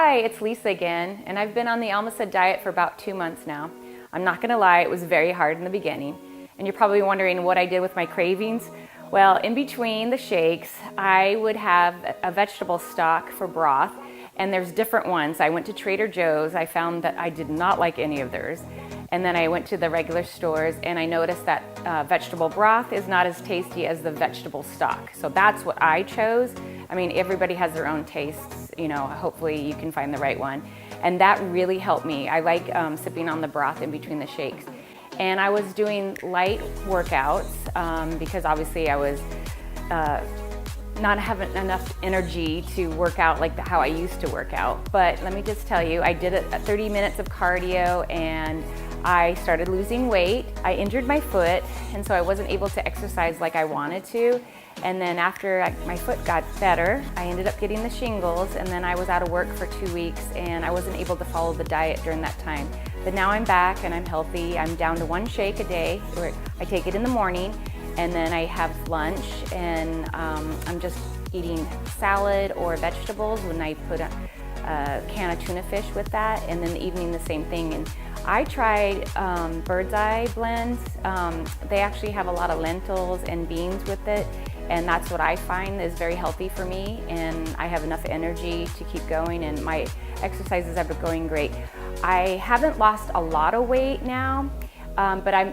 Hi, it's Lisa again, and I've been on the Almased diet for about 2 months now. I'm not gonna lie, it was very hard in the beginning, and you're probably wondering what I did with my cravings. Well, in between the shakes, I would have a vegetable stock for broth, and there's different ones. I went to Trader Joe's, I found that I did not like any of theirs. And then I went to the regular stores and I noticed that vegetable broth is not as tasty as the vegetable stock. So that's what I chose. I mean, everybody has their own tastes, you know, hopefully you can find the right one. And that really helped me. I like sipping on the broth in between the shakes. And I was doing light workouts because obviously I was not having enough energy to work out like how I used to work out. But let me just tell you, I did 30 minutes of cardio and I started losing weight. I injured my foot, and so I wasn't able to exercise like I wanted to. And then after my foot got better, I ended up getting the shingles, and then I was out of work for 2 weeks and I wasn't able to follow the diet during that time. But now I'm back and I'm healthy. I'm down to 1 shake a day. I take it in the morning and then I have lunch, and I'm just eating salad or vegetables when I put a can of tuna fish with that, and then the evening the same thing. And I tried Bird's Eye blends. They actually have a lot of lentils and beans with it, and that's what I find is very healthy for me, and I have enough energy to keep going, and my exercises have been going great. I haven't lost a lot of weight now, but I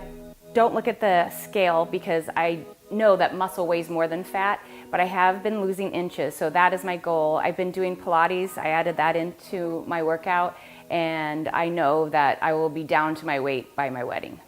don't look at the scale because I know that muscle weighs more than fat, but I have been losing inches, so that is my goal. I've been doing Pilates. I added that into my workout, and I know that I will be down to my weight by my wedding.